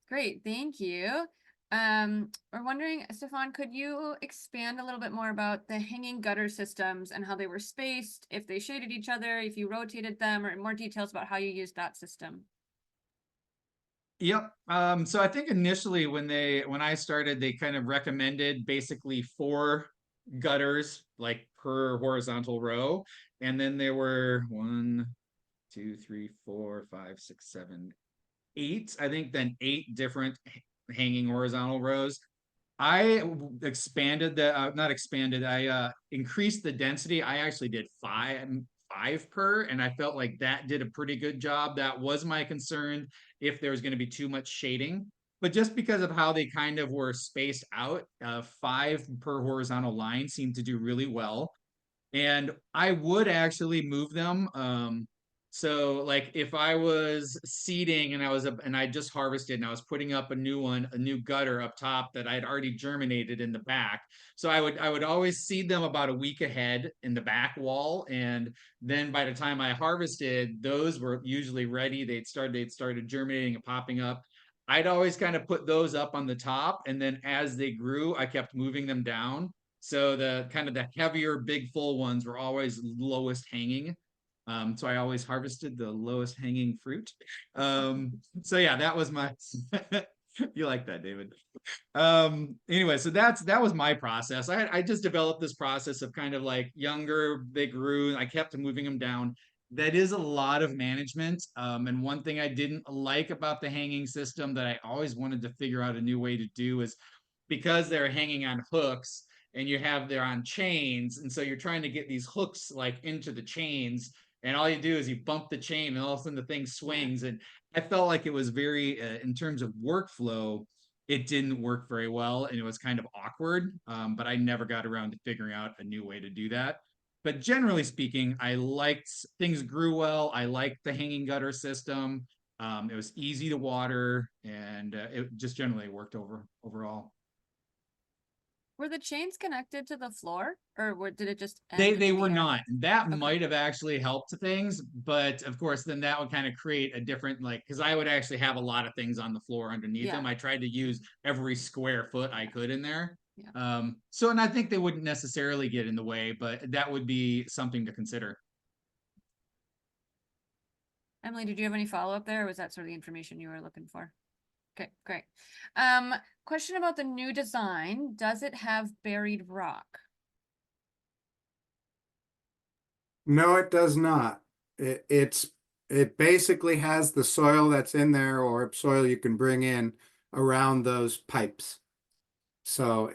Great, thank you. We're wondering, Stefan, could you expand a little bit more about the hanging gutter systems and how they were spaced, if they shaded each other, if you rotated them, or more details about how you used that system? Yep. So I think initially when I started, they kind of recommended basically 4 gutters like per horizontal row. And then there were 1, 2, 3, 4, 5, 6, 7, 8. I think then 8 different hanging horizontal rows. I expanded not expanded. I increased the density. I actually did 5 per, and I felt like that did a pretty good job. That was my concern if there was going to be too much shading. But just because of how they kind of were spaced out, 5 per horizontal line seemed to do really well. And I would actually move them. So like if I was seeding and I just harvested and I was putting up a new gutter up top that I'd already germinated in the back. So I would always seed them about a week ahead in the back wall. And then by the time I harvested, those were usually ready. They'd started germinating and popping up. I'd always kind of put those up on the top. And then as they grew, I kept moving them down. So the kind of the heavier, big, full ones were always lowest hanging. So I always harvested the lowest hanging fruit. So yeah, that was my, you like that, David. Anyway, so that was my process. I just developed this process of kind of like younger, they grew, I kept moving them down. That is a lot of management. And one thing I didn't like about the hanging system that I always wanted to figure out a new way to do is because they're hanging on hooks and they're on chains. And so you're trying to get these hooks like into the chains. And all you do is you bump the chain and all of a sudden the thing swings. And I felt like it was very, in terms of workflow, it didn't work very well and it was kind of awkward. But I never got around to figuring out a new way to do that. But generally speaking, I liked things grew well. I liked the hanging gutter system. It was easy to water, and it just generally worked overall. Were the chains connected to the floor, or did it just They end in the were air? not. That Okay. might have actually helped things, but of course, then that would kind of create a different, like, because I would actually have a lot of things on the floor underneath Yeah. them. I tried to use every square foot I could in there. Yeah. So, and I think they wouldn't necessarily get in the way, but that would be something to consider. Emily, did you have any follow-up there, or was that sort of the information you were looking for? Okay, great. Question about the new design. Does it have buried rock? No, it does not. It basically has the soil that's in there or soil you can bring in around those pipes. So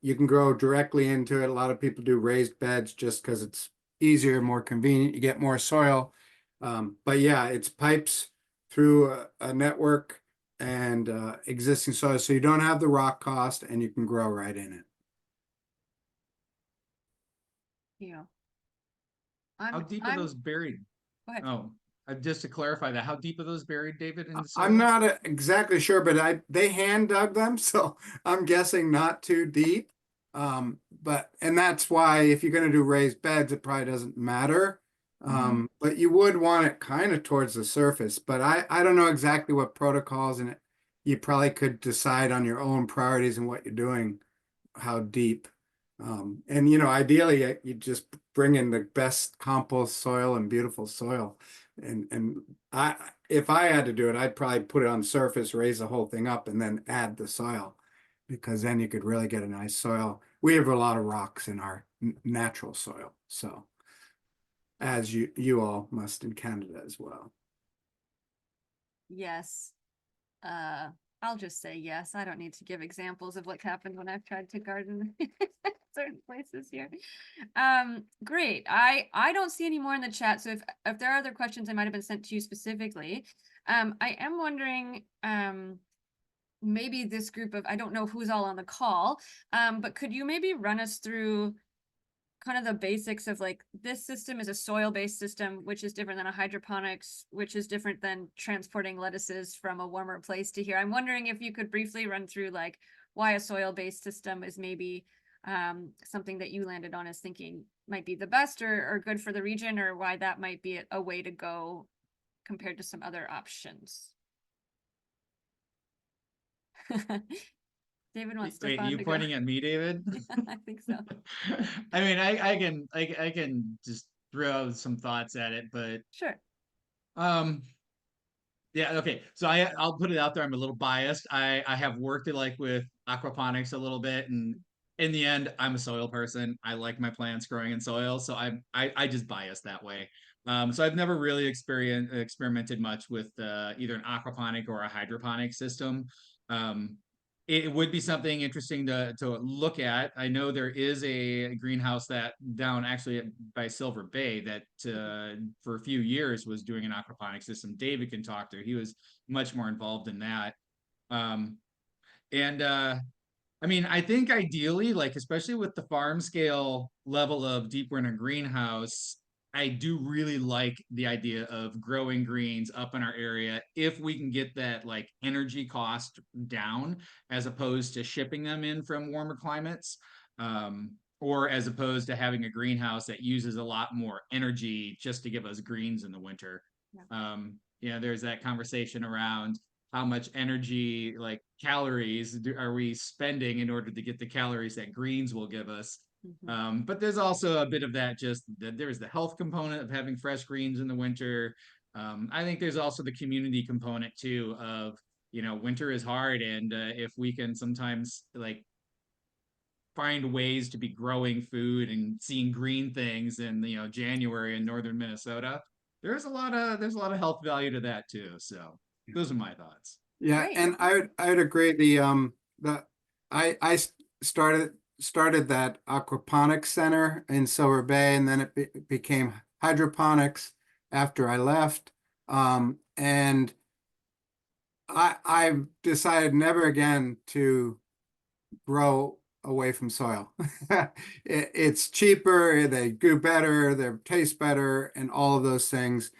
you can grow directly into it. A lot of people do raised beds just because it's easier, more convenient. You get more soil. But yeah, it's pipes through a network and existing soil. So you don't have the rock cost and you can grow right in it. Yeah. How deep are those buried? Go ahead. Oh, just to clarify that, how deep are those buried, David, in the soil? I'm not exactly sure, but they hand dug them, so I'm guessing not too deep. And that's why if you're going to do raised beds, it probably doesn't matter. But you would want it kind of towards the surface. But I don't know exactly what protocols, and you probably could decide on your own priorities and what you're doing, how deep. And ideally, you just bring in the best compost soil and beautiful soil. And if I had to do it, I'd probably put it on surface, raise the whole thing up, and then add the soil, because then you could really get a nice soil. We have a lot of rocks in our natural soil, so as you all must in Canada as well. Yes. I'll just say yes. I don't need to give examples of what happened when I've tried to garden certain places here. Great. I don't see any more in the chat. So if there are other questions that might have been sent to you specifically, I am wondering, maybe this group of, I don't know who's all on the call, but could you maybe run us through kind of the basics of, like, this system is a soil-based system, which is different than a hydroponics, which is different than transporting lettuces from a warmer place to here. I'm wondering if you could briefly run through, like, why a soil-based system is maybe something that you landed on as thinking might be the best or good for the region, or why that might be a way to go compared to some other options. David wants Wait, Stefan you to pointing go. at me, David? I think so. I mean, I can just throw some thoughts at it, but Sure. yeah, okay. So I'll put it out there. I'm a little biased. I have worked with aquaponics a little bit, and in the end, I'm a soil person. I like my plants growing in soil, so I just bias that way. So I've never really experimented much with either an aquaponic or a hydroponic system. It would be something interesting to look at. I know there is a greenhouse that down actually by Silver Bay that for a few years was doing an aquaponic system. David can talk to. He was much more involved in that. I mean, I think ideally, like, especially with the farm scale level of deep winter greenhouse, I do really like the idea of growing greens up in our area if we can get that, like, energy cost down, as opposed to shipping them in from warmer climates, or as opposed to having a greenhouse that uses a lot more energy just to give us greens in the winter. There's that conversation around how much energy, like calories, are we spending in order to get the calories that greens will give us. But there's also a bit of that, just that there's the health component of having fresh greens in the winter. I think there's also the community component too of, winter is hard, and if we can sometimes, like, find ways to be growing food and seeing green things in January in northern Minnesota, there's a lot of health value to that too. So those are my thoughts. Yeah, Great. and I would agree. I started that aquaponics center in Silver Bay, and then it became hydroponics after I left. And I've decided never again to grow away from soil. It's cheaper, they do better, they taste better, and all of those things.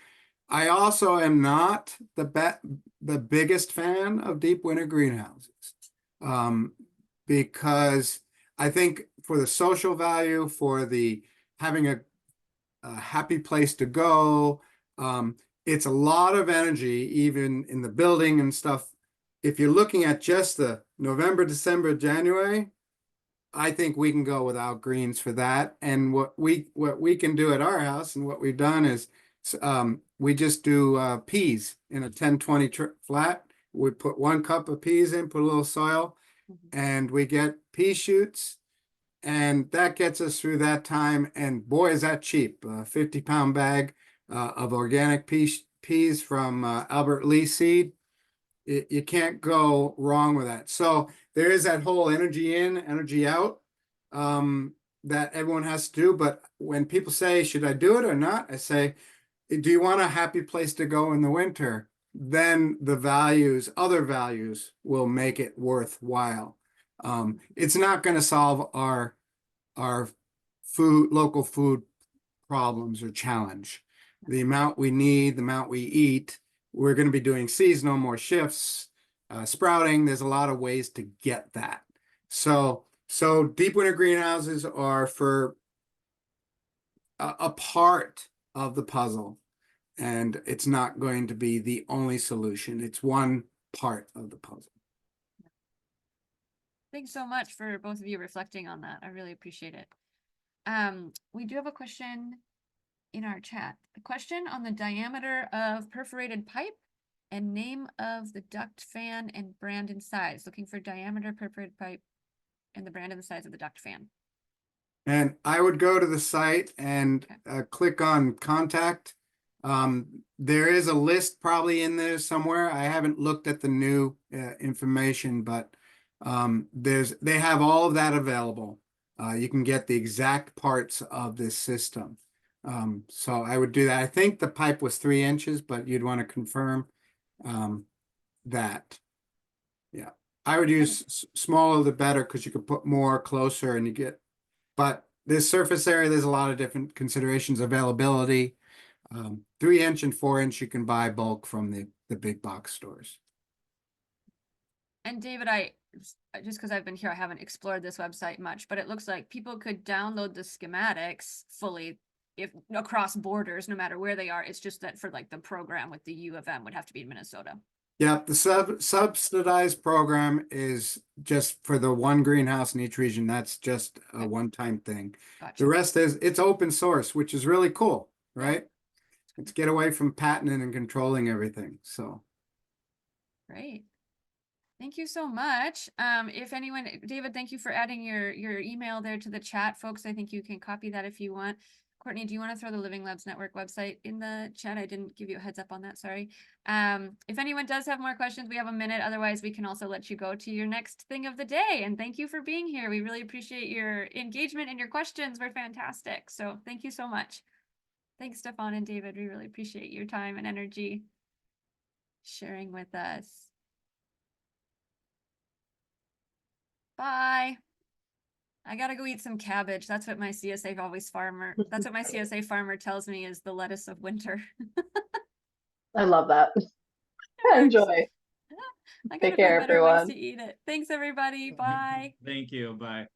I also am not the biggest fan of deep winter greenhouses. Because I think for the social value, for the having a happy place to go, it's a lot of energy, even in the building and stuff. If you're looking at just the November, December, January, I think we can go without greens for that. And what we can do at our house and what we've done is we just do peas in a 10-20 flat. We put 1 cup of peas in, put a little soil, and we get pea shoots, and that gets us through that time. And boy, is that cheap. 50-pound bag of organic peas from Albert Lee seed. You can't go wrong with that. So there is that whole energy in, energy out that everyone has to do. But when people say, should I do it or not? I say, do you want a happy place to go in the winter? Then the values, other values will make it worthwhile. It's not going to solve our local food problems or challenge. The amount we need, the amount we eat, we're going to be doing seasonal, more shifts, sprouting. There's a lot of ways to get that. So deep winter greenhouses are for a part of the puzzle, and it's not going to be the only solution. It's one part of the puzzle. Thanks so much for both of you reflecting on that. I really appreciate it. We do have a question in our chat. A question on the diameter of perforated pipe and name of the duct fan and brand and size. Looking for diameter perforated pipe and the brand and the size of the duct fan. And I would go to the site and click on contact. There is a list probably in there somewhere. I haven't looked at the new information, but they have all of that available. You can get the exact parts of this system. So I would do that. I think the pipe was 3 inches, but you'd want to confirm that. Yeah, I would use smaller the better, because you could put more closer and you get, but this surface area, there's a lot of different considerations, availability. 3-inch and 4-inch you can buy bulk from the big box stores. And David, just because I've been here, I haven't explored this website much, but it looks like people could download the schematics fully if across borders, no matter where they are. It's just that for like the program with the U of M would have to be in Minnesota. Yeah, the subsidized program is just for the one greenhouse in each region. That's just a one-time thing. Gotcha. The rest it's open source, which is really cool, right? Let's get away from patenting and controlling everything. So great. Thank you so much. If anyone, David, thank you for adding your email there to the chat, folks. I think you can copy that if you want. Courtney, do you want to throw the Living Labs Network website in the chat? I didn't give you a heads up on that, sorry. If anyone does have more questions, we have a minute. Otherwise, we can also let you go to your next thing of the day. And thank you for being here. We really appreciate your engagement, and your questions were fantastic. So thank you so much. Thanks, Stefan and David. We really appreciate your time and energy sharing with us. Bye. I gotta go eat some cabbage. That's what my CSA that's what my CSA farmer tells me is the lettuce of winter. I love that. Enjoy. I gotta Take care, find better ways everyone. to eat it. Thanks, everybody. Bye. Thank you. Bye.